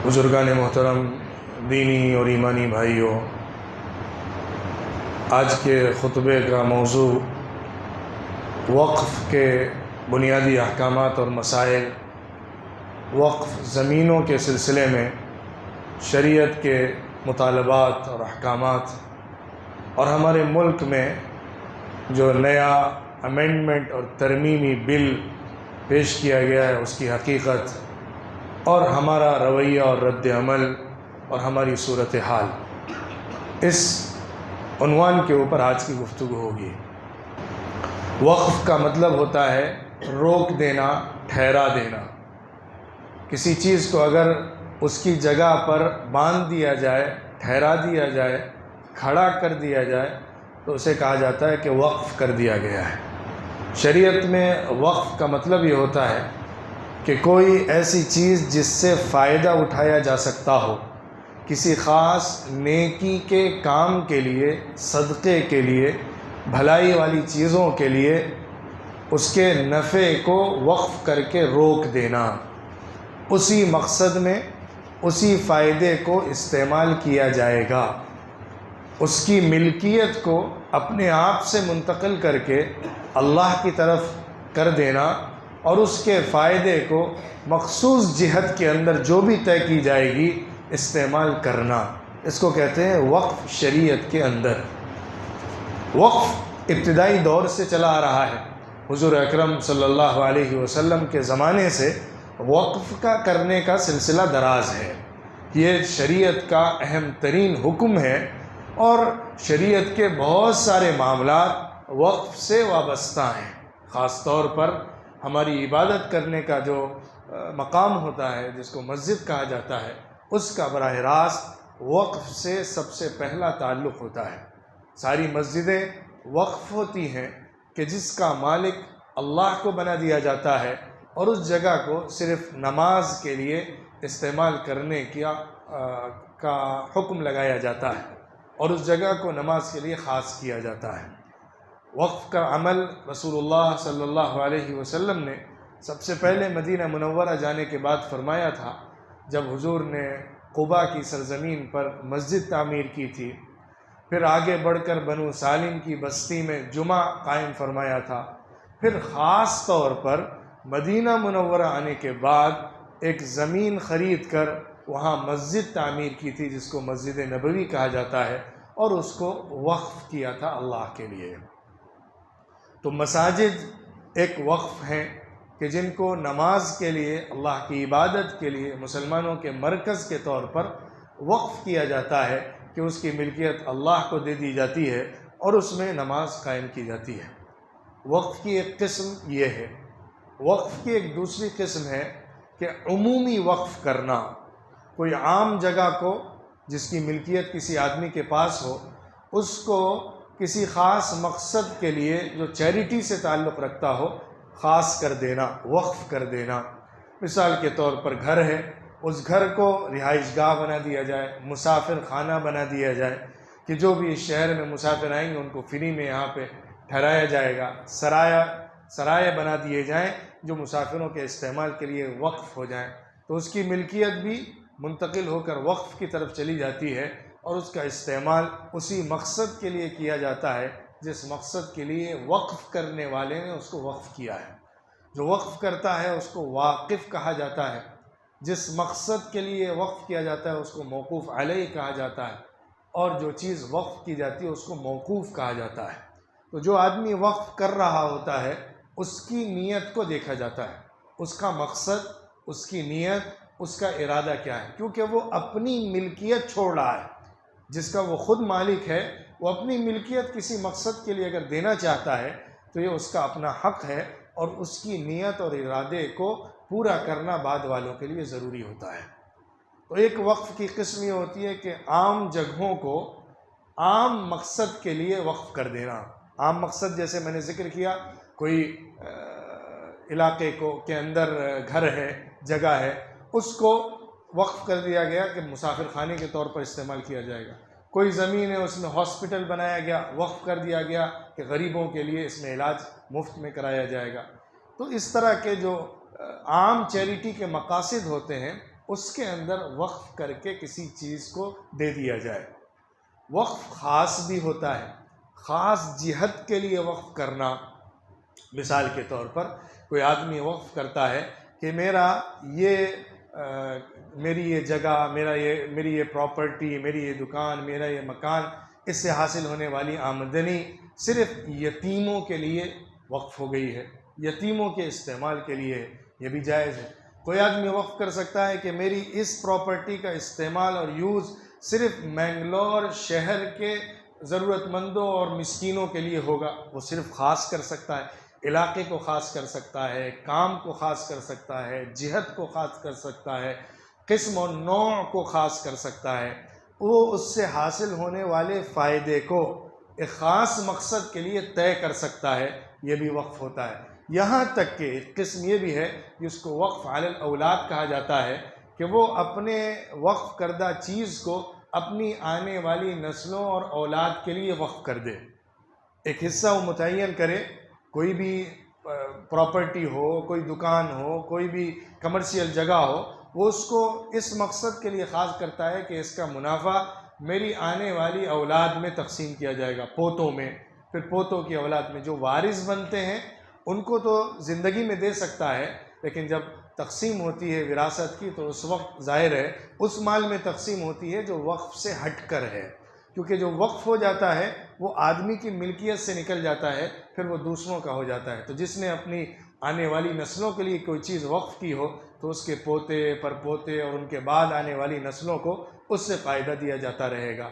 बुज़ुर्गान मोहतरम, दीनी और ईमानी भाइयों, आज के खुतबे का मौजू वक्फ़ के बुनियादी अहकामात और मसाइल, वक्फ़ ज़मीनों के सिलसिले में शरीयत के मुतालबात और अहकामात और हमारे मुल्क में जो नया अमेंडमेंट और तरमीमी बिल पेश किया गया है उसकी हकीकत और हमारा रवैया और रद्द अमल और हमारी सूरत हाल, इस उन्वान के ऊपर आज की गुफ्तगू होगी। वक्फ़ का मतलब होता है रोक देना, ठहरा देना। किसी चीज़ को अगर उसकी जगह पर बांध दिया जाए, ठहरा दिया जाए, खड़ा कर दिया जाए तो उसे कहा जाता है कि वक्फ़ कर दिया गया है। शरीयत में वक्फ़ का मतलब ये होता है कि कोई ऐसी चीज़ जिससे फ़ायदा उठाया जा सकता हो, किसी ख़ास नेकी के काम के लिए, सदक़े के लिए, भलाई वाली चीज़ों के लिए उसके नफ़े को वक्फ़ करके रोक देना, उसी मकसद में उसी फ़ायदे को इस्तेमाल किया जाएगा, उसकी मिल्कियत को अपने आप से मुंतकिल करके अल्लाह की तरफ कर देना और उसके फ़ायदे को मखसूस जिहत के अंदर जो भी तय की जाएगी इस्तेमाल करना, इसको कहते हैं वक्फ़। शरीयत के अंदर वक्फ़ इब्तिदाई दौर से चला आ रहा है। हुज़ूर अकरम सल्लल्लाहु अलैहि वसल्लम के ज़माने से वक्फ़ का करने का सिलसिला दराज है। ये शरीयत का अहम तरीन हुक्म है और शरीयत के बहुत सारे मामलात वक्फ़ से वाबस्ता हैं। ख़ास तौर पर हमारी इबादत करने का जो मकाम होता है, जिसको मस्जिद कहा जाता है, उसका बराह रास्त वक्फ़ से सबसे पहला ताल्लुक़ होता है। सारी मस्जिदें वक्फ़ होती हैं कि जिसका मालिक अल्लाह को बना दिया जाता है और उस जगह को सिर्फ़ नमाज के लिए इस्तेमाल करने का हुक्म लगाया जाता है और उस जगह को नमाज के लिए ख़ास किया जाता है। वक्फ़ का अमल रसूलुल्लाह सल्लल्लाहु अलैहि वसल्लम ने सबसे पहले मदीना मुनव्वरा जाने के बाद फरमाया था, जब हुजूर ने क़ुबा की सरज़मीन पर मस्जिद तामीर की थी। फिर आगे बढ़कर बनु सालिम की बस्ती में जुमा कायम फरमाया था। फिर ख़ास तौर पर मदीना मुनव्वरा आने के बाद एक ज़मीन ख़रीद कर वहाँ मस्जिद तामीर की थी, जिसको मस्जिद नबवी कहा जाता है, और उसको वक्फ़ किया था अल्लाह के लिए। तो मसाजिद एक वक्फ़ हैं कि जिनको नमाज के लिए, अल्लाह की इबादत के लिए मुसलमानों के मरकज़ के तौर पर वक्फ़ किया जाता है कि उसकी मिल्कियत अल्लाह को दे दी जाती है और उसमें नमाज कायम की जाती है। वक्फ़ की एक किस्म ये है। वक्फ़ की एक दूसरी किस्म है कि उमूमी वक्फ़ करना। कोई आम जगह को जिसकी मिल्कियत किसी आदमी के पास हो, उसको किसी ख़ास मकसद के लिए जो चैरिटी से ताल्लुक़ रखता हो, ख़ास कर देना, वक्फ़ कर देना। मिसाल के तौर पर घर है, उस घर को रिहाइशगाह बना दिया जाए, मुसाफिर खाना बना दिया जाए कि जो भी इस शहर में मुसाफिर आएंगे उनको फ्री में यहाँ पे ठहराया जाएगा। सराय बना दिए जाएँ जो मुसाफिरों के इस्तेमाल के लिए वक्फ़ हो जाएँ, तो उसकी मिल्कियत भी मुंतकिल होकर वक्फ़ की तरफ चली जाती है और उसका इस्तेमाल उसी मकसद के लिए किया जाता है जिस मकसद के लिए वक्फ़ करने वाले ने उसको वक्फ़ किया है। जो वक्फ़ करता है उसको वाक़िफ़ कहा जाता है। जिस मकसद के लिए वक्फ़ किया जाता है उसको मौक़ूफ़ अलैह कहा जाता है और जो चीज़ वक्फ़ की जाती है उसको मौक़ूफ़ कहा जाता है। तो जो आदमी वक्फ़ कर रहा होता है उसकी नीयत को देखा जाता है, उसका मकसद, उसकी नीयत, उसका इरादा क्या है, क्योंकि वो अपनी मिल्कियत छोड़ रहा है। जिसका वो ख़ुद मालिक है, वो अपनी मिल्कियत किसी मकसद के लिए अगर देना चाहता है तो ये उसका अपना हक़ है और उसकी नीयत और इरादे को पूरा करना बाद वालों के लिए ज़रूरी होता है। तो एक वक्फ़ की किस्म ये होती है कि आम जगहों को आम मकसद के लिए वक्फ़ कर देना। आम मकसद जैसे मैंने ज़िक्र किया, कोई इलाके के अंदर घर है, जगह है, उसको वक्फ़ कर दिया गया कि मुसाफिर खाने के तौर पर इस्तेमाल किया जाएगा। कोई ज़मीन है उसमें हॉस्पिटल बनाया गया, वक्फ़ कर दिया गया कि गरीबों के लिए इसमें इलाज मुफ्त में कराया जाएगा। तो इस तरह के जो आम चैरिटी के मकासद होते हैं उसके अंदर वक्फ करके किसी चीज़ को दे दिया जाए। वक्फ ख़ास भी होता है, ख़ास जिहत के लिए वक्फ करना। मिसाल के तौर पर कोई आदमी वक्फ करता है कि मेरी ये जगह, मेरी ये प्रॉपर्टी, मेरी ये दुकान, मेरा ये मकान, इससे हासिल होने वाली आमदनी सिर्फ़ यतीमों के लिए वक्फ हो गई है, यतीमों के इस्तेमाल के लिए है, ये भी जायज़ है। कोई आदमी वक्फ कर सकता है कि मेरी इस प्रॉपर्टी का इस्तेमाल और यूज़ सिर्फ़ मैंगलोर शहर के ज़रूरतमंदों और मिस्कीनों के लिए होगा, वो सिर्फ़ ख़ास कर सकता है, इलाके को ख़ास कर सकता है, काम को ख़ास कर सकता है, जिहत को ख़ास कर सकता है, किस्म और नौ को ख़ास कर सकता है। वो उससे हासिल होने वाले फ़ायदे को एक ख़ास मकसद के लिए तय कर सकता है, ये भी वक्फ होता है। यहाँ तक कि एक किस्म ये भी है जिसको वक्फ अलल औलाद कहा जाता है कि वो अपने वक्फ करदा चीज़ को अपनी आने वाली नस्लों और औलाद के लिए वक्फ कर दे। एक हिस्सा वो मुतय्यन करे, कोई भी प्रॉपर्टी हो, कोई दुकान हो, कोई भी कमर्शियल जगह हो, वो उसको इस मकसद के लिए ख़ास करता है कि इसका मुनाफा मेरी आने वाली औलाद में तकसीम किया जाएगा, पोतों में, फिर पोतों की औलाद में। जो वारिस बनते हैं उनको तो ज़िंदगी में दे सकता है, लेकिन जब तकसीम होती है विरासत की तो उस वक्त ज़ाहिर है उस माल में तकसीम होती है जो वक्फ से हट कर है, क्योंकि जो वक्फ हो जाता है वो आदमी की मिल्कियत से निकल जाता है, फिर वो दूसरों का हो जाता है। तो जिसने अपनी आने वाली नस्लों के लिए कोई चीज़ वक्फ की हो तो उसके पोते परपोते और उनके बाद आने वाली नस्लों को उससे फ़ायदा दिया जाता रहेगा।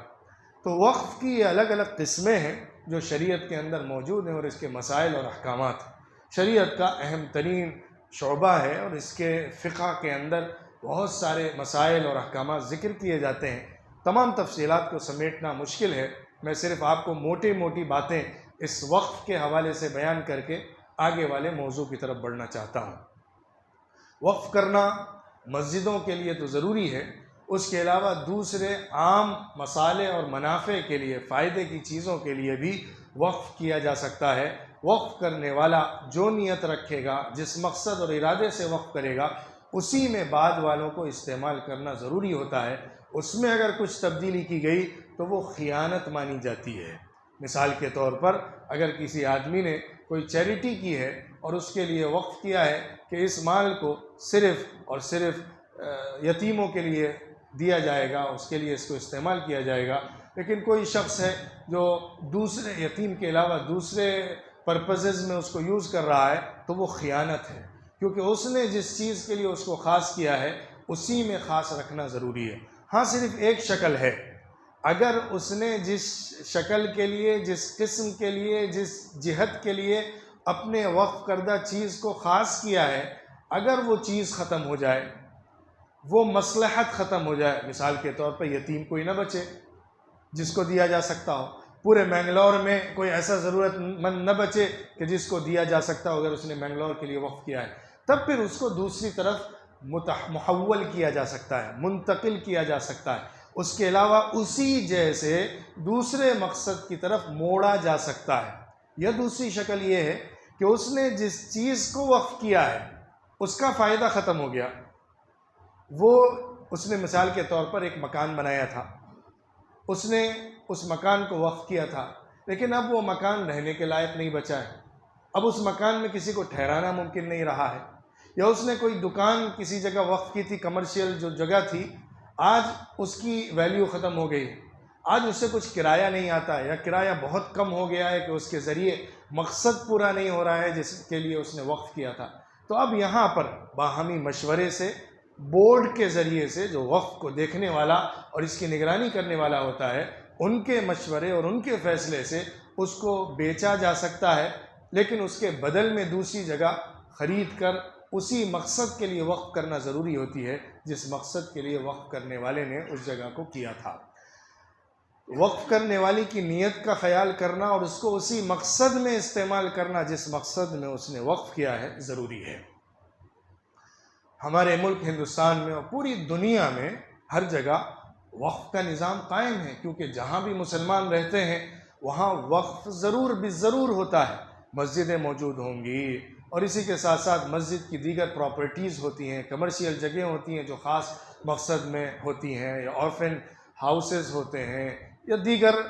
तो वक्फ की अलग अलग किस्में हैं जो शरीयत के अंदर मौजूद हैं और इसके मसाइल और अहकामात शरीयत का अहम तरीन शोबा है और इसके फ़िक़्ह के अंदर बहुत सारे मसाइल और अहकामात ज़िक्र किए जाते हैं। तमाम तफसीलात को समेटना मुश्किल है, मैं सिर्फ़ आपको मोटी मोटी बातें इस वक्फ के हवाले से बयान करके आगे वाले मौजू की तरफ बढ़ना चाहता हूँ। वक्फ करना मस्जिदों के लिए तो ज़रूरी है, उसके अलावा दूसरे आम मसाले और मुनाफ़े के लिए, फ़ायदे की चीज़ों के लिए भी वक्फ किया जा सकता है। वक्फ करने वाला जो नीयत रखेगा, जिस मकसद और इरादे से वक्फ करेगा, उसी में बाद वालों को इस्तेमाल करना ज़रूरी होता है। उसमें अगर कुछ तब्दीली की गई तो वो ख़ियानत मानी जाती है। मिसाल के तौर पर अगर किसी आदमी ने कोई चैरिटी की है और उसके लिए वक्फ किया है कि इस माल को सिर्फ़ और सिर्फ यतीमों के लिए दिया जाएगा, उसके लिए इसको इस्तेमाल किया जाएगा, लेकिन कोई शख्स है जो दूसरे यतीम के अलावा दूसरे पर्पसेस में उसको यूज़ कर रहा है, तो वो ख़ियानत है, क्योंकि उसने जिस चीज़ के लिए उसको ख़ास किया है उसी में ख़ास रखना ज़रूरी है। हाँ, सिर्फ़ एक शक्ल है, अगर उसने जिस शक्ल के लिए, जिस किस्म के लिए, जिस जिहत के लिए अपने वक्फ करदा चीज़ को ख़ास किया है, अगर वो चीज़ ख़त्म हो जाए, वो मसलहत ख़त्म हो जाए, मिसाल के तौर पर यतीम कोई ना बचे जिसको दिया जा सकता हो, पूरे मैंगलोर में कोई ऐसा ज़रूरतमंद न बचे कि जिसको दिया जा सकता हो, अगर उसने मैंगलोर के लिए वक्फ किया है, तब फिर उसको दूसरी तरफ मुहव्वल किया जा सकता है, मुंतकिल किया जा सकता है। उसके अलावा उसी जैसे दूसरे मकसद की तरफ मोड़ा जा सकता है। यह दूसरी शक्ल ये है कि उसने जिस चीज़ को वक्फ किया है उसका फ़ायदा ख़त्म हो गया। उसने मिसाल के तौर पर एक मकान बनाया था, उसने उस मकान को वक्फ किया था, लेकिन अब वो मकान रहने के लायक नहीं बचा है, अब उस मकान में किसी को ठहराना मुमकिन नहीं रहा है। या उसने कोई दुकान किसी जगह वक्फ की थी, कमर्शियल जो जगह थी, आज उसकी वैल्यू ख़त्म हो गई, आज उससे कुछ किराया नहीं आता है या किराया बहुत कम हो गया है कि उसके ज़रिए मकसद पूरा नहीं हो रहा है जिसके लिए उसने वक्फ किया था। तो अब यहाँ पर बाहमी मशवरे से, बोर्ड के ज़रिए से, जो वक्फ को देखने वाला और इसकी निगरानी करने वाला होता है, उनके मशवरे और उनके फ़ैसले से उसको बेचा जा सकता है, लेकिन उसके बदल में दूसरी जगह ख़रीद कर उसी मकसद के लिए वक्फ करना ज़रूरी होती है जिस मकसद के लिए वक्फ करने वाले ने उस जगह को किया था। वक्फ करने वाली की नीयत का ख्याल करना और उसको उसी मकसद में इस्तेमाल करना जिस मकसद में उसने वक्फ किया है ज़रूरी है। हमारे मुल्क हिंदुस्तान में और पूरी दुनिया में हर जगह वक्फ का निज़ाम कायम है, क्योंकि जहाँ भी मुसलमान रहते हैं वहाँ वक्फ ज़रूर होता है। मस्जिदें मौजूद होंगी, और इसी के साथ साथ मस्जिद की दीगर प्रॉपर्टीज़ होती हैं, कमर्शियल जगह होती हैं जो ख़ास मकसद में होती हैं, या ऑर्फन हाउसेस होते हैं, या दीगर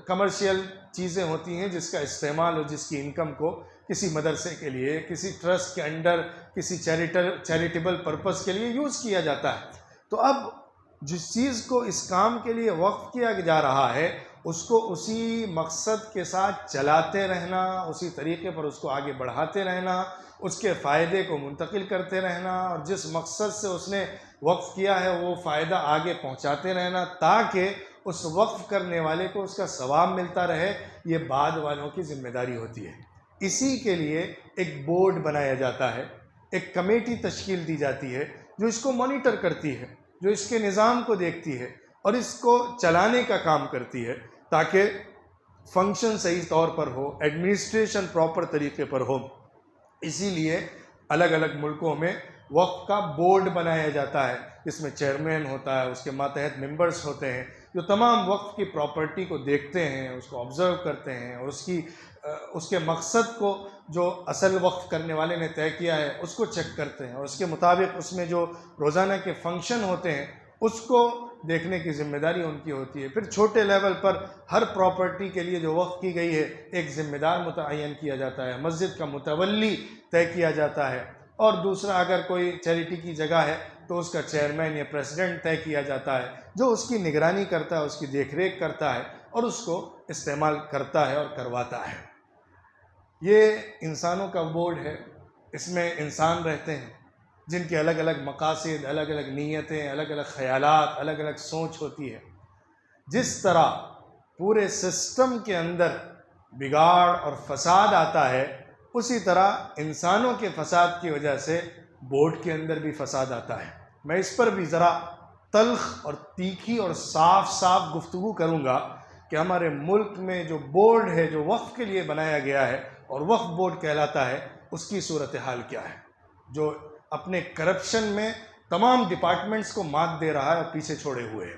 कमर्शियल चीज़ें होती हैं जिसका इस्तेमाल और जिसकी इनकम को किसी मदरसे के लिए, किसी ट्रस्ट के अंडर, किसी चैरिटेबल पर्पस के लिए यूज़ किया जाता है। तो अब जिस चीज़ को इस काम के लिए वक्फ किया जा रहा है उसको उसी मकसद के साथ चलाते रहना, उसी तरीके पर उसको आगे बढ़ाते रहना, उसके फ़ायदे को मुंतकिल करते रहना, और जिस मकसद से उसने वक्फ किया है वो फ़ायदा आगे पहुंचाते रहना, ताकि उस वक्फ करने वाले को उसका सवाब मिलता रहे। ये बाद वालों की जिम्मेदारी होती है। इसी के लिए एक बोर्ड बनाया जाता है, एक कमेटी तश्कील दी जाती है जो इसको मॉनिटर करती है, जो इसके निज़ाम को देखती है और इसको चलाने का काम करती है, ताकि फंक्शन सही तौर पर हो, एडमिनिस्ट्रेशन प्रॉपर तरीके पर हो। इसीलिए अलग अलग मुल्कों में वक्फ का बोर्ड बनाया जाता है, जिसमें चेयरमैन होता है, उसके मातहत मेंबर्स होते हैं जो तमाम वक्फ की प्रॉपर्टी को देखते हैं, उसको ऑब्ज़र्व करते हैं और उसके मकसद को जो असल वक्फ करने वाले ने तय किया है उसको चेक करते हैं, और उसके मुताबिक उसमें जो रोज़ाना के फंक्शन होते हैं उसको देखने की ज़िम्मेदारी उनकी होती है। फिर छोटे लेवल पर हर प्रॉपर्टी के लिए जो वक्फ की गई है एक ज़िम्मेदार मुतय्यन किया जाता है, मस्जिद का मुतवल्ली तय किया जाता है, और दूसरा अगर कोई चैरिटी की जगह है तो उसका चेयरमैन या प्रेसिडेंट तय किया जाता है जो उसकी निगरानी करता है, उसकी देखरेख करता है और उसको इस्तेमाल करता है और करवाता है। ये इंसानों का बोर्ड है, इसमें इंसान रहते हैं जिनके अलग अलग मकासद, अलग अलग नीयतें, अलग अलग ख़यालात, अलग अलग सोच होती है। जिस तरह पूरे सिस्टम के अंदर बिगाड़ और फसाद आता है, उसी तरह इंसानों के फसाद की वजह से बोर्ड के अंदर भी फसाद आता है। मैं इस पर भी ज़रा तल्ख और तीखी और साफ साफ गुफ्तगू करूँगा कि हमारे मुल्क में जो बोर्ड है जो वक्फ के लिए बनाया गया है और वक्फ बोर्ड कहलाता है, उसकी सूरत हाल क्या है, जो अपने करप्शन में तमाम डिपार्टमेंट्स को मात दे रहा है और पीछे छोड़े हुए है।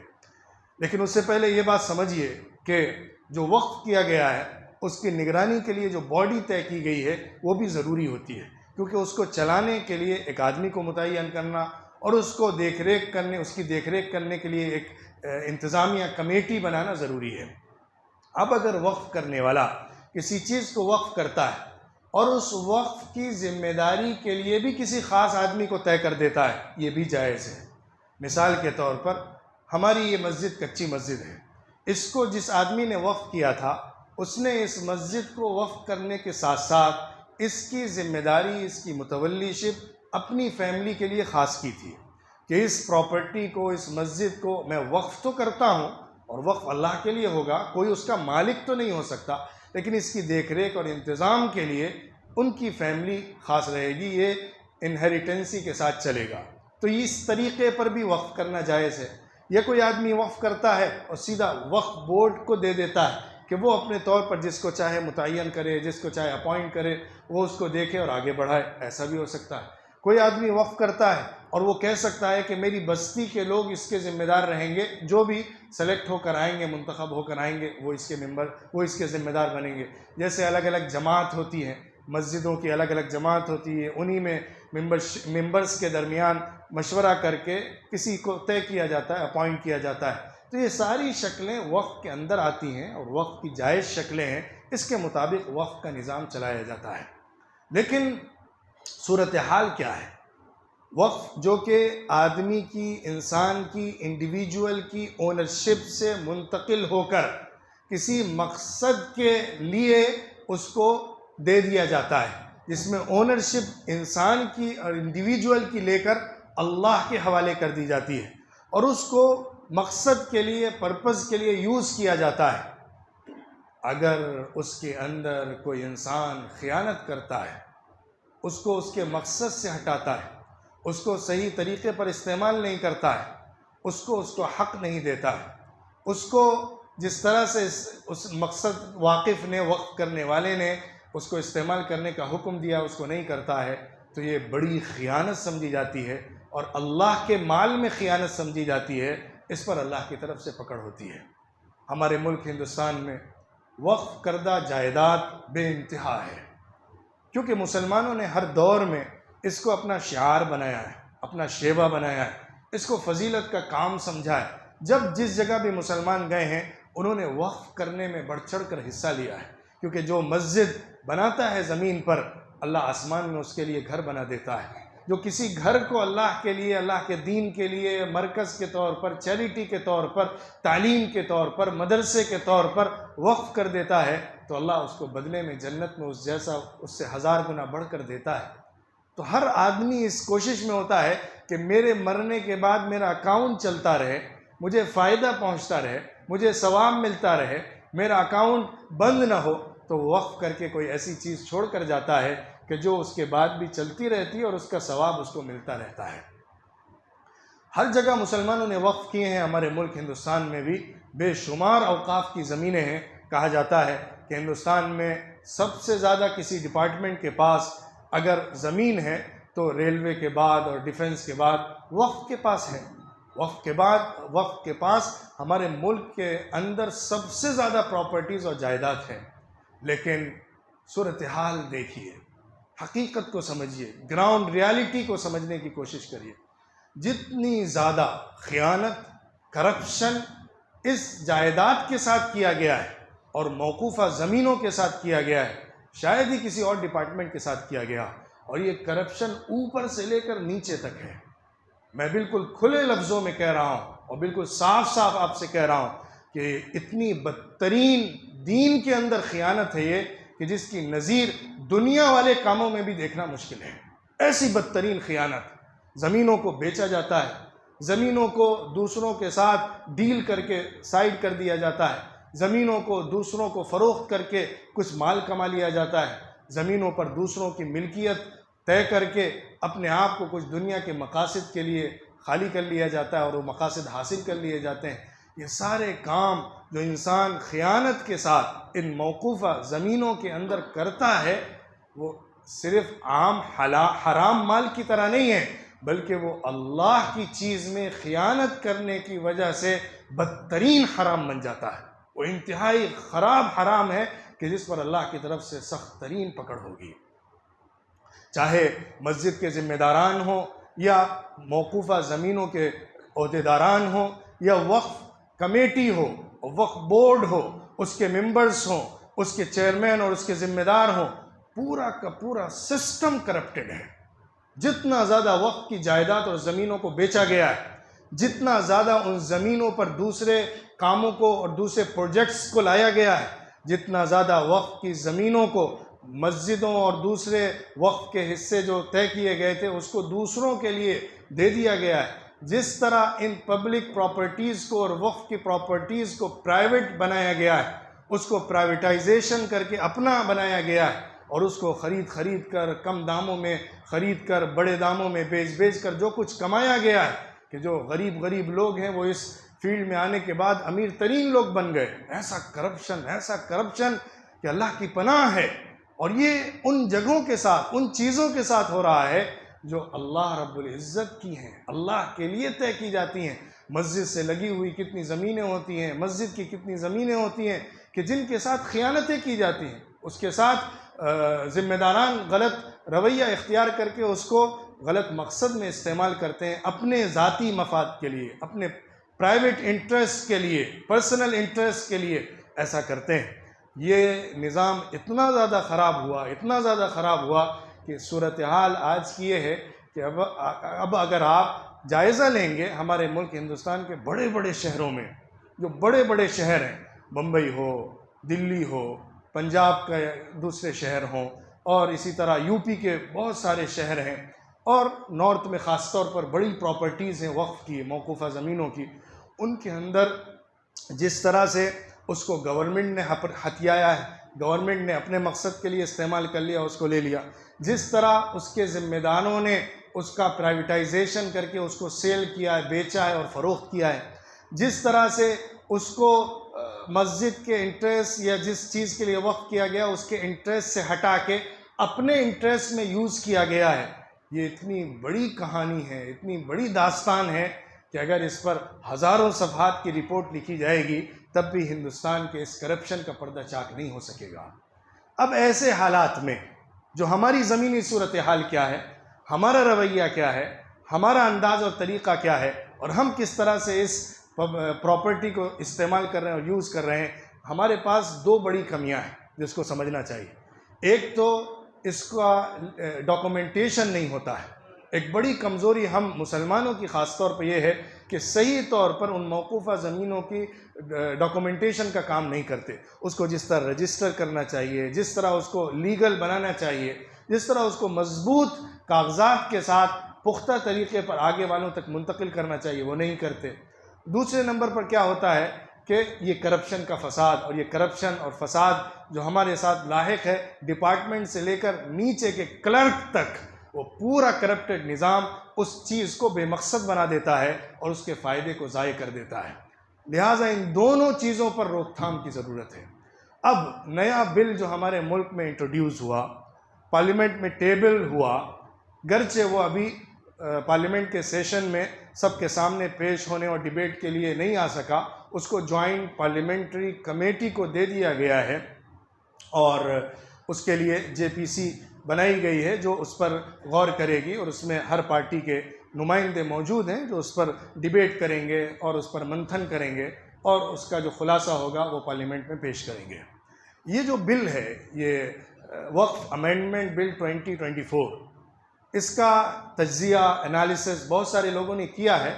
लेकिन उससे पहले ये बात समझिए कि जो वक्फ किया गया है उसकी निगरानी के लिए जो बॉडी तय की गई है वो भी ज़रूरी होती है, क्योंकि उसको चलाने के लिए एक आदमी को मुतय्यन करना और उसको उसकी देखरेख करने के लिए एक इंतज़ामिया कमेटी बनाना ज़रूरी है। अब अगर वक्फ करने वाला किसी चीज़ को वक्फ करता है और उस वक्फ की ज़िम्मेदारी के लिए भी किसी ख़ास आदमी को तय कर देता है, ये भी जायज़ है। मिसाल के तौर पर हमारी ये मस्जिद कच्ची मस्जिद है, इसको जिस आदमी ने वक्फ किया था उसने इस मस्जिद को वक्फ करने के साथ साथ इसकी ज़िम्मेदारी, इसकी मुतवल्लीशिप अपनी फैमिली के लिए ख़ास की थी कि इस प्रॉपर्टी को, इस मस्जिद को मैं वक्फ तो करता हूँ और वक्फ अल्लाह के लिए होगा, कोई उसका मालिक तो नहीं हो सकता, लेकिन इसकी देखरेख और इंतज़ाम के लिए उनकी फैमिली ख़ास रहेगी, ये इनहेरिटेंसी के साथ चलेगा। तो इस तरीक़े पर भी वक्फ करना जायज़ है। यह कोई आदमी वक्फ करता है और सीधा वक्फ बोर्ड को दे देता है कि वो अपने तौर पर जिसको चाहे मुतय्यन करे, जिसको चाहे अपॉइंट करे, वो उसको देखे और आगे बढ़ाए, ऐसा भी हो सकता है। कोई आदमी वक्फ करता है और वो कह सकता है कि मेरी बस्ती के लोग इसके ज़िम्मेदार रहेंगे, जो भी सेलेक्ट होकर आएंगे, मुंतखब होकर आएंगे, वो इसके ज़िम्मेदार बनेंगे। जैसे अलग अलग जमात होती हैं, मस्जिदों की अलग अलग जमात होती है, उन्हीं में मेंबर्स के दरमियान मशवरा करके किसी को तय किया जाता है, अपॉइंट किया जाता है। तो ये सारी शक्लें वक्फ के अंदर आती हैं और वक्फ की जायज़ शक्लें हैं, इसके मुताबिक वक्फ का निज़ाम चलाया जाता है। लेकिन सूरत हाल क्या है? वक्फ जो कि आदमी की, इंसान की, इंडिविजुअल की ओनरशिप से मुंतकिल होकर किसी मकसद के लिए उसको दे दिया जाता है, जिसमें ओनरशिप इंसान की और इंडिविजुअल की लेकर अल्लाह के हवाले कर दी जाती है और उसको मकसद के लिए, पर्पज़ के लिए यूज़ किया जाता है। अगर उसके अंदर कोई इंसान खियानत करता है, उसको उसके मकसद से हटाता है, उसको सही तरीक़े पर इस्तेमाल नहीं करता है, उसको हक़ नहीं देता है, उसको जिस तरह से उस मकसद वाकिफ़ ने, वक्फ करने वाले ने उसको इस्तेमाल करने का हुक्म दिया, उसको नहीं करता है, तो ये बड़ी खियानत समझी जाती है और अल्लाह के माल में खियानत समझी जाती है। इस पर अल्लाह की तरफ से पकड़ होती है। हमारे मुल्क हिंदुस्तान में वक्फ करदा जायदाद बेइंतहा है। क्योंकि मुसलमानों ने हर दौर में इसको अपना शिआर बनाया है, अपना शेवा बनाया है, इसको फजीलत का काम समझा है। जब जिस जगह भी मुसलमान गए हैं उन्होंने वक्फ करने में बढ़ चढ़ कर हिस्सा लिया है, क्योंकि जो मस्जिद बनाता है ज़मीन पर, अल्लाह आसमान में उसके लिए घर बना देता है। जो किसी घर को अल्लाह के लिए, अल्लाह के दीन के लिए, मरकज़ के तौर पर, चैरिटी के तौर पर, तालीम के तौर पर, मदरसे के तौर पर वक्फ कर देता है, तो अल्लाह उसको बदले में जन्नत में उस जैसा, उससे 1000 गुना बढ़ कर देता है। तो हर आदमी इस कोशिश में होता है कि मेरे मरने के बाद मेरा अकाउंट चलता रहे, मुझे फ़ायदा पहुंचता रहे, मुझे सवाब मिलता रहे, मेरा अकाउंट बंद ना हो। तो वक्फ करके कोई ऐसी चीज़ छोड़ कर जाता है कि जो उसके बाद भी चलती रहती है और उसका सवाब उसको मिलता रहता है। हर जगह मुसलमानों ने वक्फ किए हैं। हमारे मुल्क हिंदुस्तान में भी बेशुमार औकाफ की ज़मीनें हैं। कहा जाता है कि हिंदुस्तान में सबसे ज़्यादा किसी डिपार्टमेंट के पास अगर ज़मीन है तो रेलवे के बाद और डिफेंस के बाद वक्फ के पास है। वक्फ के पास हमारे मुल्क के अंदर सबसे ज़्यादा प्रॉपर्टीज़ और जायदाद है। लेकिन सूरत हाल देखिए, हकीकत को समझिए, ग्राउंड रियलिटी को समझने की कोशिश करिए। जितनी ज़्यादा खयानत, करप्शन इस जायदाद के साथ किया गया है और मौकूफ़ा ज़मीनों के साथ किया गया है, शायद ही किसी और डिपार्टमेंट के साथ किया गया। और ये करप्शन ऊपर से लेकर नीचे तक है। मैं बिल्कुल खुले लफ्ज़ों में कह रहा हूँ और बिल्कुल साफ साफ आपसे कह रहा हूँ कि इतनी बदतरीन दीन के अंदर खयानत है ये कि जिसकी नज़ीर दुनिया वाले कामों में भी देखना मुश्किल है। ऐसी बदतरीन खयानत, ज़मीनों को बेचा जाता है, ज़मीनों को दूसरों के साथ डील करके साइड कर दिया जाता है, ज़मीनों को दूसरों को फ़रोख्त करके कुछ माल कमा लिया जाता है, ज़मीनों पर दूसरों की मिल्कियत तय करके अपने आप को कुछ दुनिया के मकासद के लिए खाली कर लिया जाता है और वो मकासद हासिल कर लिए जाते हैं। ये सारे काम जो इंसान खयानत के साथ इन मौकूफ़ा ज़मीनों के अंदर करता है, वो सिर्फ़ आम हराम माल की तरह नहीं है, बल्कि वो अल्लाह की चीज़ में खयानत करने की वजह से बदतरीन हराम बन जाता है। वो इंतहाई ख़राब हराम है कि जिस पर अल्लाह की तरफ से सख्त तरीन पकड़ होगी। चाहे मस्जिद के ज़िम्मेदारान हों या मौकूफ़ा ज़मीनों के अहदेदारान हों या वक्फ कमेटी हो, वक्फ बोर्ड हो, उसके मेंबर्स हों, उसके चेयरमैन और उसके ज़िम्मेदार हों, पूरा का पूरा सिस्टम करप्टेड है। जितना ज़्यादा वक्फ की जायदाद और ज़मीनों को बेचा गया है, जितना ज़्यादा उन ज़मीनों पर दूसरे कामों को और दूसरे प्रोजेक्ट्स को लाया गया है, जितना ज़्यादा वक्फ की ज़मीनों को मस्जिदों और दूसरे वक्फ के हिस्से जो तय किए गए थे उसको दूसरों के लिए दे दिया गया है, जिस तरह इन पब्लिक प्रॉपर्टीज़ को और वक्फ की प्रॉपर्टीज़ को प्राइवेट बनाया गया है, उसको प्राइवेटाइजेशन करके अपना बनाया गया है और उसको ख़रीद कर, कम दामों में ख़रीद कर, बड़े दामों में बेच कर जो कुछ कमाया गया है कि जो गरीब लोग हैं वो इस फील्ड में आने के बाद अमीर तरीन लोग बन गए। ऐसा करप्शन कि अल्लाह की पनाह है। और ये उन जगहों के साथ, उन चीज़ों के साथ हो रहा है जो अल्लाह रब्बुल इज़्ज़त की हैं, अल्लाह के लिए तय की जाती हैं। मस्जिद से लगी हुई कितनी ज़मीनें होती हैं, मस्जिद की कितनी ज़मीनें होती हैं कि जिनके साथ खयानतें की जाती हैं, उसके साथ ज़िम्मेदारान गलत रवैया इख्तियार करके उसको गलत मकसद में इस्तेमाल करते हैं, अपने ज़ाती मफाद के लिए, अपने प्राइवेट इंटरेस्ट के लिए, पर्सनल इंटरेस्ट के लिए ऐसा करते हैं। ये निज़ाम इतना ज़्यादा ख़राब हुआ कि सूरत हाल आज की ये है कि अब अगर आप जायज़ा लेंगे हमारे मुल्क हिंदुस्तान के बड़े बड़े शहरों में, जो बड़े बड़े शहर हैं, बम्बई हो, दिल्ली हो, पंजाब के दूसरे शहर हों और इसी तरह यूपी के बहुत सारे शहर हैं और नॉर्थ में ख़ास तौर पर बड़ी प्रॉपर्टीज़ हैं वक्फ की, मौकूफ़ा ज़मीनों की, उनके अंदर जिस तरह से उसको गवर्नमेंट ने हथियाया है, गवर्नमेंट ने अपने मकसद के लिए इस्तेमाल कर लिया, उसको ले लिया, जिस तरह उसके ज़िम्मेदारों ने उसका प्राइवेटाइजेशन करके उसको सेल किया है, बेचा है और फ़रोख्त किया है, जिस तरह से उसको मस्जिद के इंटरेस्ट या जिस चीज़ के लिए वक्फ किया गया उसके इंटरेस्ट से हटा के अपने इंटरेस्ट में यूज़ किया गया है। ये इतनी बड़ी कहानी है, इतनी बड़ी दास्तान है कि अगर इस पर हज़ारों सफ़हात की रिपोर्ट लिखी जाएगी तब भी हिंदुस्तान के इस करप्शन का पर्दा चाक नहीं हो सकेगा। अब ऐसे हालात में जो हमारी ज़मीनी सूरत हाल क्या है, हमारा रवैया क्या है, हमारा अंदाज़ और तरीक़ा क्या है, और हम किस तरह से इस प्रॉपर्टी को इस्तेमाल कर रहे हैं और यूज़ कर रहे हैं। हमारे पास दो बड़ी कमियां हैं जिसको समझना चाहिए। एक तो इसका डॉक्यूमेंटेशन नहीं होता है। एक बड़ी कमज़ोरी हम मुसलमानों की ख़ास तौर पर यह है कि सही तौर पर उन मौकूफ़ा ज़मीनों की डॉक्यूमेंटेशन का काम नहीं करते। उसको जिस तरह रजिस्टर करना चाहिए, जिस तरह उसको लीगल बनाना चाहिए, जिस तरह उसको मजबूत कागजात के साथ पुख्ता तरीके पर आगे वालों तक मुंतकिल करना चाहिए, वो नहीं करते। दूसरे नंबर पर क्या होता है कि ये करप्शन का फसाद, और ये करप्शन और फसाद जो हमारे साथ लाहिक है, डिपार्टमेंट से लेकर नीचे के क्लर्क तक, वो पूरा करप्टेड निज़ाम उस चीज़ को बेमकसद बना देता है और उसके फ़ायदे को ज़ाय कर देता है। लिहाजा इन दोनों चीज़ों पर रोकथाम की ज़रूरत है। अब नया बिल जो हमारे मुल्क में इंट्रोड्यूस हुआ, पार्लियामेंट में टेबल हुआ, गरचे वो अभी पार्लियामेंट के सेशन में सबके सामने पेश होने और डिबेट के लिए नहीं आ सका, उसको जॉइंट पार्लियामेंट्री कमेटी को दे दिया गया है और उसके लिए जेपीसी बनाई गई है जो उस पर गौर करेगी, और उसमें हर पार्टी के नुमाइंदे मौजूद हैं जो उस पर डिबेट करेंगे और उस पर मंथन करेंगे और उसका जो खुलासा होगा वो पार्लियामेंट में पेश करेंगे। ये जो बिल है, ये वक्फ अमेंडमेंट बिल 2024, इसका तज्ज़िया एनालिसिस बहुत सारे लोगों ने किया है।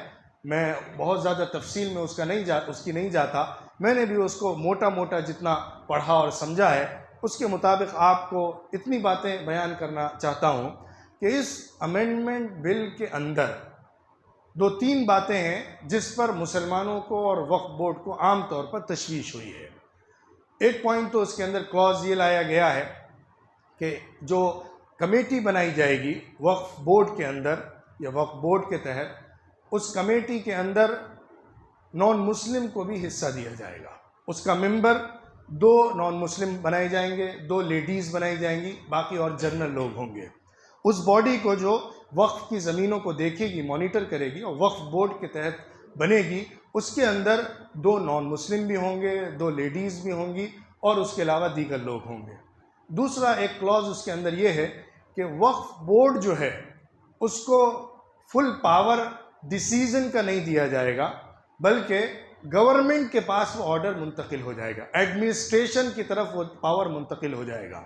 मैं बहुत ज़्यादा तफसील में उसकी नहीं जाता। मैंने भी उसको मोटा मोटा जितना पढ़ा और समझा है, उसके मुताबिक आपको इतनी बातें बयान करना चाहता हूँ कि इस अमेंडमेंट बिल के अंदर दो तीन बातें हैं जिस पर मुसलमानों को और वक्फ बोर्ड को आम तौर पर तशवीश हुई है। एक पॉइंट तो उसके अंदर क्लॉज ये लाया गया है कि जो कमेटी बनाई जाएगी वक्फ बोर्ड के अंदर या वक्फ बोर्ड के तहत, उस कमेटी के अंदर नॉन मुस्लिम को भी हिस्सा दिया जाएगा। उसका मेंबर 2 नॉन मुस्लिम बनाए जाएंगे, 2 लेडीज़ बनाई जाएंगी, बाकी और जनरल लोग होंगे। उस बॉडी को जो वक्फ की ज़मीनों को देखेगी, मॉनिटर करेगी और वक्फ बोर्ड के तहत बनेगी, उसके अंदर 2 नॉन मुस्लिम भी होंगे, 2 लेडीज़ भी होंगी और उसके अलावा दीगर लोग होंगे। दूसरा एक क्लॉज उसके अंदर ये है कि वक्फ बोर्ड जो है उसको फुल पावर डिसीजन का नहीं दिया जाएगा, बल्कि गवर्नमेंट के पास वो ऑर्डर मुंतकिल हो जाएगा, एडमिनिस्ट्रेशन की तरफ वो पावर मुंतकिल हो जाएगा।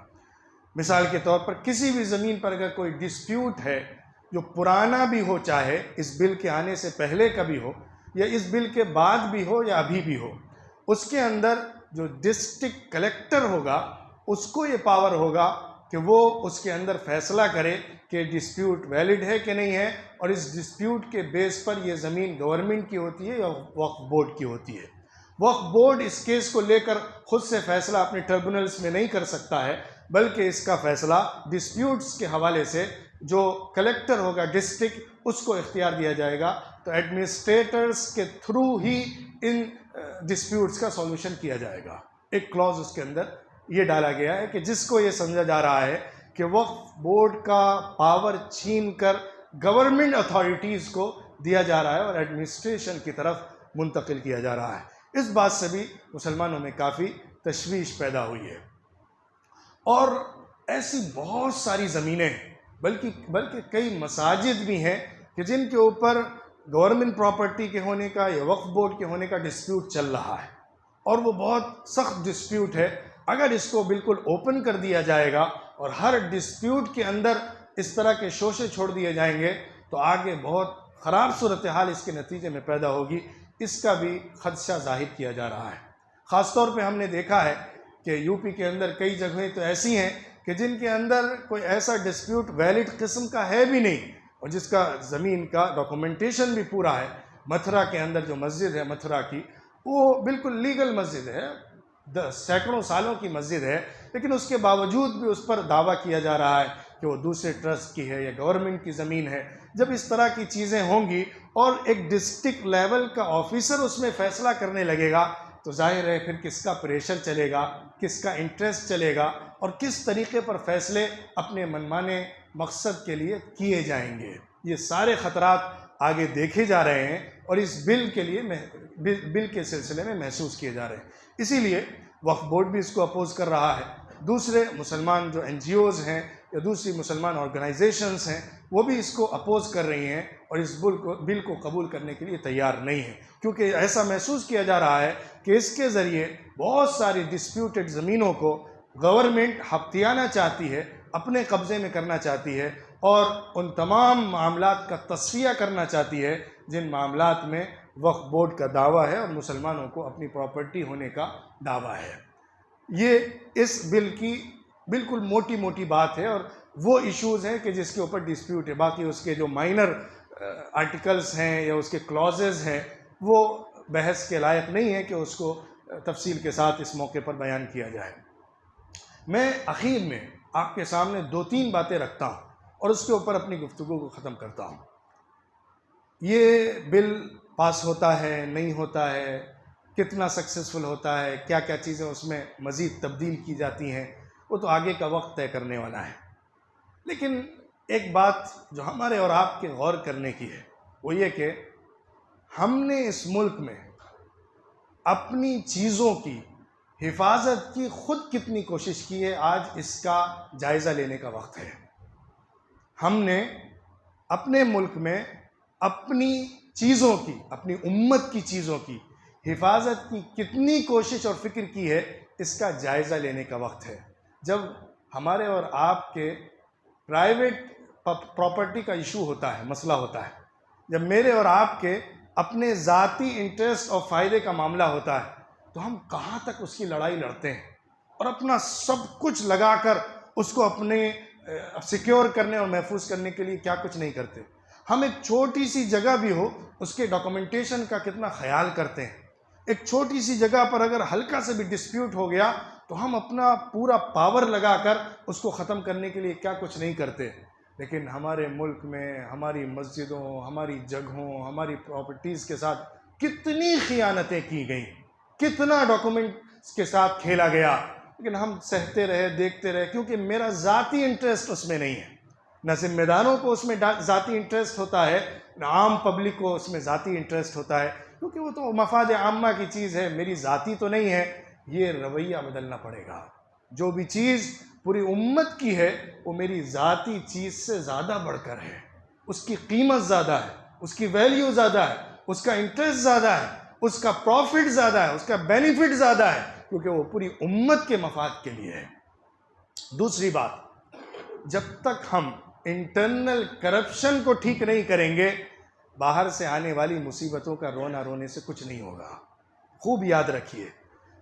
मिसाल के तौर पर किसी भी ज़मीन पर अगर कोई डिस्प्यूट है जो पुराना भी हो, चाहे इस बिल के आने से पहले का भी हो या इस बिल के बाद भी हो या अभी भी हो, उसके अंदर जो डिस्ट्रिक्ट कलेक्टर होगा उसको ये पावर होगा कि वो उसके अंदर फैसला करे कि डिस्प्यूट वैलिड है कि नहीं है, और इस डिस्प्यूट के बेस पर ये ज़मीन गवर्नमेंट की होती है या वक्फ बोर्ड की होती है। वक्फ बोर्ड इस केस को लेकर खुद से फैसला अपने ट्रिब्यूनल्स में नहीं कर सकता है, बल्कि इसका फैसला डिस्प्यूट्स के हवाले से जो कलेक्टर होगा डिस्ट्रिक्ट, उसको इख्तियार दिया जाएगा। तो एडमिनिस्ट्रेटर्स के थ्रू ही इन डिस्प्यूट्स का सॉल्यूशन किया जाएगा। एक क्लॉज उसके अंदर ये डाला गया है कि जिसको ये समझा जा रहा है कि वक्फ बोर्ड का पावर छीन कर गवर्नमेंट अथॉरिटीज़ को दिया जा रहा है और एडमिनिस्ट्रेशन की तरफ मुंतकिल किया जा रहा है। इस बात से भी मुसलमानों में काफ़ी तशवीश पैदा हुई है। और ऐसी बहुत सारी ज़मीनें, बल्कि कई मसाजिद भी हैं कि जिनके ऊपर गवर्नमेंट प्रॉपर्टी के होने का या वक्फ बोर्ड के होने का डिस्प्यूट चल रहा है, और वो बहुत सख्त डिस्प्यूट है। अगर इसको बिल्कुल ओपन कर दिया जाएगा और हर डिस्प्यूट के अंदर इस तरह के शोशे छोड़ दिए जाएंगे तो आगे बहुत ख़राब सूरत हाल इसके नतीजे में पैदा होगी। इसका भी खदशा जाहिर किया जा रहा है। ख़ास तौर पे हमने देखा है कि यूपी के अंदर कई जगहें तो ऐसी हैं कि जिनके अंदर कोई ऐसा डिस्प्यूट वैलिड किस्म का है भी नहीं और जिसका ज़मीन का डॉक्यूमेंटेशन भी पूरा है। मथुरा के अंदर जो मस्जिद है मथुरा की, वो बिल्कुल लीगल मस्जिद है, सैकड़ों सालों की मस्जिद है, लेकिन उसके बावजूद भी उस पर दावा किया जा रहा है कि वो दूसरे ट्रस्ट की है या गवर्नमेंट की ज़मीन है। जब इस तरह की चीज़ें होंगी और एक डिस्ट्रिक्ट लेवल का ऑफिसर उसमें फ़ैसला करने लगेगा तो जाहिर है फिर किसका प्रेशर चलेगा, किसका इंटरेस्ट चलेगा और किस तरीके पर फ़ैसले अपने मनमाने मकसद के लिए किए जाएंगे। ये सारे ख़तरात आगे देखे जा रहे हैं और इस बिल के सिलसिले में महसूस किए जा रहे हैं। इसीलिए वक्फ बोर्ड भी इसको अपोज़ कर रहा है। दूसरे मुसलमान जो NGOs हैं या दूसरी मुसलमान ऑर्गेनाइजेशंस हैं वो भी इसको अपोज कर रही हैं और इस बिल को कबूल करने के लिए तैयार नहीं है, क्योंकि ऐसा महसूस किया जा रहा है कि इसके ज़रिए बहुत सारी डिस्प्यूटेड ज़मीनों को गवर्नमेंट हफ्तियाना चाहती है, अपने कब्ज़े में करना चाहती है और उन तमाम मामलात का तस्फिया करना चाहती है जिन मामलात में वक्फ बोर्ड का दावा है और मुसलमानों को अपनी प्रॉपर्टी होने का दावा है। ये इस बिल की बिल्कुल मोटी मोटी बात है और वो इश्यूज़ हैं कि जिसके ऊपर डिस्प्यूट है। बाकी उसके जो माइनर आर्टिकल्स हैं या उसके क्लॉजेज़ हैं वो बहस के लायक नहीं है कि उसको तफसील के साथ इस मौके पर बयान किया जाए। मैं आखिर में आपके सामने 2-3 बातें रखता हूँ और उसके ऊपर अपनी गुफ्तगू को ख़त्म करता हूँ। ये बिल पास होता है, नहीं होता है, कितना सक्सेसफुल होता है, क्या क्या चीज़ें उसमें मज़ीद तब्दील की जाती हैं, वो तो आगे का वक्त तय करने वाला है। लेकिन एक बात जो हमारे और आपके गौर करने की है वो ये कि हमने इस मुल्क में अपनी चीज़ों की हिफाजत की खुद कितनी कोशिश की है, आज इसका जायज़ा लेने का वक्त है। हमने अपने मुल्क में अपनी चीज़ों की, अपनी उम्मत की चीज़ों की हिफाजत की कितनी कोशिश और फ़िक्र की है, इसका जायज़ा लेने का वक्त है। जब हमारे और आपके प्राइवेट प्रॉपर्टी का इशू होता है, मसला होता है, जब मेरे और आपके अपने ज़ाती इंटरेस्ट और फ़ायदे का मामला होता है, तो हम कहाँ तक उसकी लड़ाई लड़ते हैं और अपना सब कुछ लगाकर उसको अपने सिक्योर करने और महफूज करने के लिए क्या कुछ नहीं करते। हम एक छोटी सी जगह भी हो उसके डॉक्यूमेंटेशन का कितना ख्याल करते हैं। एक छोटी सी जगह पर अगर हल्का से भी डिस्प्यूट हो गया तो हम अपना पूरा पावर लगाकर उसको ख़त्म करने के लिए क्या कुछ नहीं करते। लेकिन हमारे मुल्क में हमारी मस्जिदों, हमारी जगहों, हमारी प्रॉपर्टीज़ के साथ कितनी खियानतें की गई, कितना डॉक्यूमेंट्स के साथ खेला गया, लेकिन हम सहते रहे, देखते रहे, क्योंकि मेरा ज़ाती इंटरेस्ट उसमें नहीं है। न ज़िम्मेदारों को उसमें ज़ाती इंटरेस्ट होता है, न आम पब्लिक को उसमें ज़ाती इंटरेस्ट होता है, क्योंकि वो तो मफाद आम्मा की चीज़ है, मेरी ज़ाती तो नहीं है। ये रवैया बदलना पड़ेगा। जो भी चीज़ पूरी उम्मत की है वो मेरी ज़ाती चीज़ से ज़्यादा बढ़कर है, उसकी कीमत ज़्यादा है, उसकी वैल्यू ज़्यादा है, उसका इंटरेस्ट ज़्यादा है, उसका प्रॉफिट ज़्यादा है, उसका बेनिफिट ज़्यादा है, क्योंकि वो पूरी उम्मत के मफाद के लिए है। दूसरी बात, जब तक हम इंटरनल करप्शन को ठीक नहीं करेंगे, बाहर से आने वाली मुसीबतों का रोना रोने से कुछ नहीं होगा। खूब याद रखिए,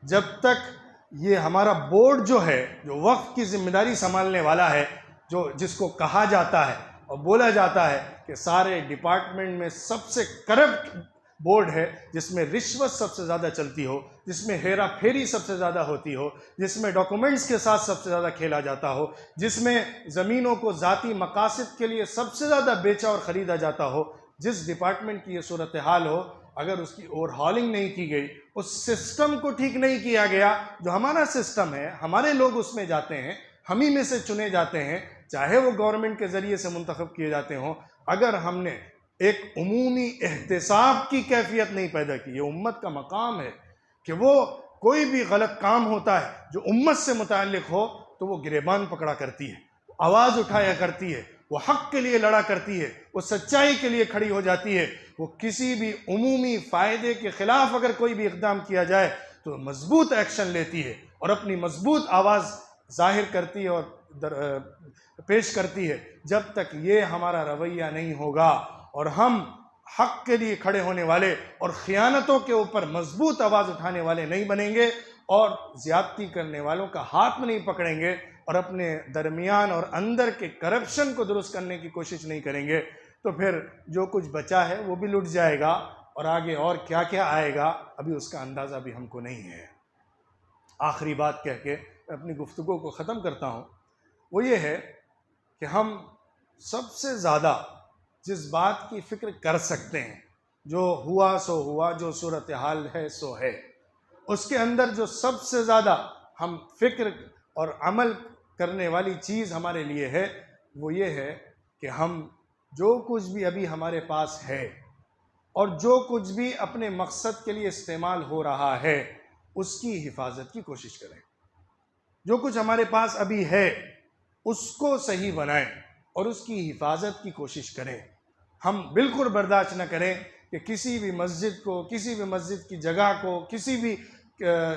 जब तक ये हमारा बोर्ड जो है, जो वक्फ की जिम्मेदारी संभालने वाला है, जो जिसको कहा जाता है और बोला जाता है कि सारे डिपार्टमेंट में सबसे करप्ट बोर्ड है, जिसमें रिश्वत सबसे ज़्यादा चलती हो, जिसमें हेरा फेरी सबसे ज़्यादा होती हो, जिसमें डॉक्यूमेंट्स के साथ सबसे ज़्यादा खेला जाता हो, जिसमें ज़मीनों को ज़ाती मकासद के लिए सबसे ज़्यादा बेचा और ख़रीदा जाता हो, जिस डिपार्टमेंट की ये सूरत हाल हो, अगर उसकी ओवरहॉलिंग नहीं की गई, उस सिस्टम को ठीक नहीं किया गया, जो हमारा सिस्टम है, हमारे लोग उसमें जाते हैं, हम ही में से चुने जाते हैं, चाहे वो गवर्नमेंट के ज़रिए से मुंतखब किए जाते हों, अगर हमने एक उमूमी एहतिसाब की कैफियत नहीं पैदा की, ये उम्मत का मकाम है कि वो कोई भी गलत काम होता है जो उम्मत से मुताल्लिक हो तो वो गिरेबान पकड़ा करती है, आवाज़ उठाया करती है, वो हक़ के लिए लड़ा करती है, वो सच्चाई के लिए खड़ी हो जाती है। वो किसी भी उमूमी फ़ायदे के ख़िलाफ़ अगर कोई भी इक़दाम किया जाए तो मज़बूत एक्शन लेती है और अपनी मज़बूत आवाज़ ज़ाहिर करती है और पेश करती है। जब तक ये हमारा रवैया नहीं होगा और हम हक़ के लिए खड़े होने वाले और ख़ियानतों के ऊपर मज़बूत आवाज़ उठाने वाले नहीं बनेंगे और ज़्यादती करने वालों का हाथ में नहीं पकड़ेंगे और अपने दरमियान और अंदर के करप्शन को दुरुस्त करने की कोशिश नहीं करेंगे, तो फिर जो कुछ बचा है वो भी लुट जाएगा और आगे और क्या क्या आएगा अभी उसका अंदाज़ा भी हमको नहीं है। आखिरी बात कह के अपनी गुफ्तगू को ख़त्म करता हूँ, वो ये है कि हम सबसे ज़्यादा जिस बात की फ़िक्र कर सकते हैं, जो हुआ सो हुआ, जो सूरत हाल है सो है, उसके अंदर जो सबसे ज़्यादा हम फ़िक्र और अमल करने वाली चीज़ हमारे लिए है, वो ये है कि हम जो कुछ भी अभी हमारे पास है और जो कुछ भी अपने मकसद के लिए इस्तेमाल हो रहा है, उसकी हिफाजत की कोशिश करें। जो कुछ हमारे पास अभी है उसको सही बनाएं और उसकी हिफाजत की कोशिश करें। हम बिल्कुल बर्दाश्त न करें कि किसी भी मस्जिद को, किसी भी मस्जिद की जगह को, किसी भी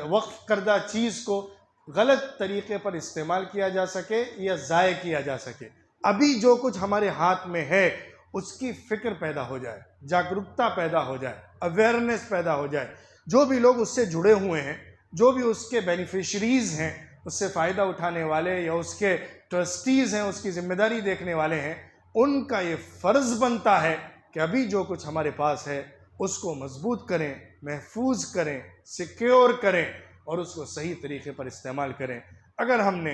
वक्फ करदा चीज़ को गलत तरीके पर इस्तेमाल किया जा सके या ज़ाय किया जा सके। अभी जो कुछ हमारे हाथ में है उसकी फ़िक्र पैदा हो जाए, जागरूकता पैदा हो जाए, अवेयरनेस पैदा हो जाए। जो भी लोग उससे जुड़े हुए हैं, जो भी उसके बेनिफिशरीज़ हैं, उससे फ़ायदा उठाने वाले या उसके ट्रस्टीज़ हैं, उसकी ज़िम्मेदारी देखने वाले हैं, उनका ये फ़र्ज़ बनता है कि अभी जो कुछ हमारे पास है उसको मजबूत करें, महफूज करें, सिक्योर करें और उसको सही तरीके पर इस्तेमाल करें। अगर हमने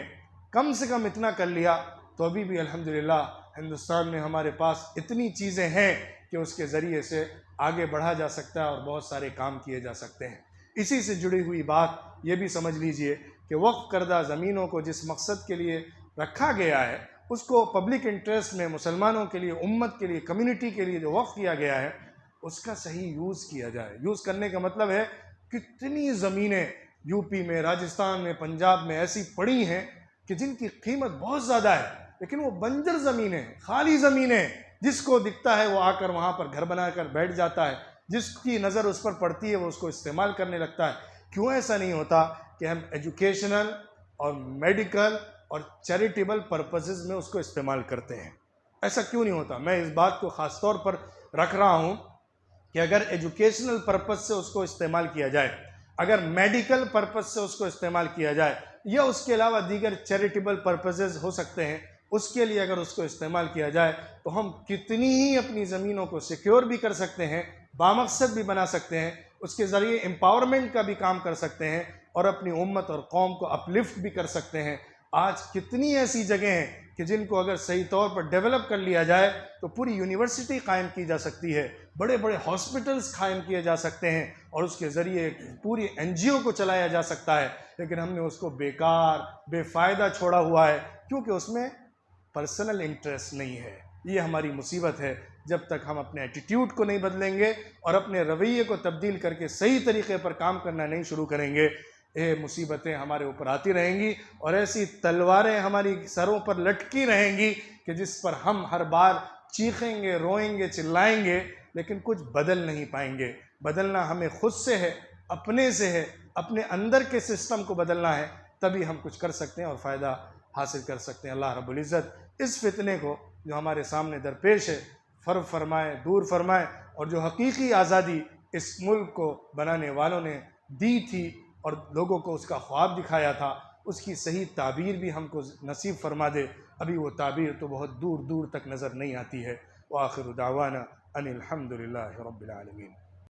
कम से कम इतना कर लिया तो अभी भी अल्हम्दुलिल्लाह हिंदुस्तान में हमारे पास इतनी चीज़ें हैं कि उसके ज़रिए से आगे बढ़ा जा सकता है और बहुत सारे काम किए जा सकते हैं। इसी से जुड़ी हुई बात ये भी समझ लीजिए कि वक्फ करदा ज़मीनों को जिस मकसद के लिए रखा गया है उसको पब्लिक इंटरेस्ट में, मुसलमानों के लिए, उम्मत के लिए, कम्युनिटी के लिए जो वक्फ किया गया है उसका सही यूज़ किया जाए। यूज़ करने का मतलब है कितनी ज़मीनें यूपी में, राजस्थान में, पंजाब में ऐसी पड़ी हैं कि जिनकी कीमत बहुत ज़्यादा है, लेकिन वो बंजर ज़मीनें, खाली ज़मीनें, जिसको दिखता है वो आकर वहाँ पर घर बनाकर बैठ जाता है, जिसकी नज़र उस पर पड़ती है वो उसको इस्तेमाल करने लगता है। क्यों ऐसा नहीं होता कि हम एजुकेशनल और मेडिकल और चैरिटेबल पर्पसेस में उसको इस्तेमाल करते हैं? ऐसा क्यों नहीं होता? मैं इस बात को ख़ास तौर पर रख रहा हूँ कि अगर एजुकेशनल पर्पस से उसको इस्तेमाल किया जाए, अगर मेडिकल पर्पस से उसको इस्तेमाल किया जाए या उसके अलावा दीगर चैरिटेबल पर्पसेस हो सकते हैं, उसके लिए अगर उसको इस्तेमाल किया जाए तो हम कितनी ही अपनी ज़मीनों को सिक्योर भी कर सकते हैं, बामकसद भी बना सकते हैं, उसके ज़रिए एम्पावरमेंट का भी काम कर सकते हैं और अपनी उम्मत और कौम को अपलिफ्ट भी कर सकते हैं। आज कितनी ऐसी जगह हैं कि जिनको अगर सही तौर पर डेवलप कर लिया जाए तो पूरी यूनिवर्सिटी कायम की जा सकती है, बड़े बड़े हॉस्पिटल्स कायम किए जा सकते हैं और उसके ज़रिए पूरी एनजीओ को चलाया जा सकता है। लेकिन हमने उसको बेकार, बेफ़ायदा छोड़ा हुआ है क्योंकि उसमें पर्सनल इंटरेस्ट नहीं है। ये हमारी मुसीबत है। जब तक हम अपने एटीट्यूड को नहीं बदलेंगे और अपने रवैये को तब्दील करके सही तरीके पर काम करना नहीं शुरू करेंगे, ये मुसीबतें हमारे ऊपर आती रहेंगी और ऐसी तलवारें हमारी सरों पर लटकी रहेंगी कि जिस पर हम हर बार चीखेंगे, रोएंगे, चिल्लाएंगे, लेकिन कुछ बदल नहीं पाएंगे। बदलना हमें खुद से है, अपने से है, अपने अंदर के सिस्टम को बदलना है, तभी हम कुछ कर सकते हैं और फ़ायदा हासिल कर सकते हैं। अल्लाह रब्बुल इज़्ज़त इस फितने को जो हमारे सामने दरपेश है फ़र्क फरमाए, दूर फरमाए और जो हकीकी आज़ादी इस मुल्क को बनाने वालों ने दी थी और लोगों को उसका ख्वाब दिखाया था, उसकी सही ताबीर भी हमको नसीब फरमा दे। अभी वो ताबीर तो बहुत दूर दूर तक नज़र नहीं आती है। व आखिर दावाना अनिल हम्दुलिल्लाहि रब्बिल आलमीन।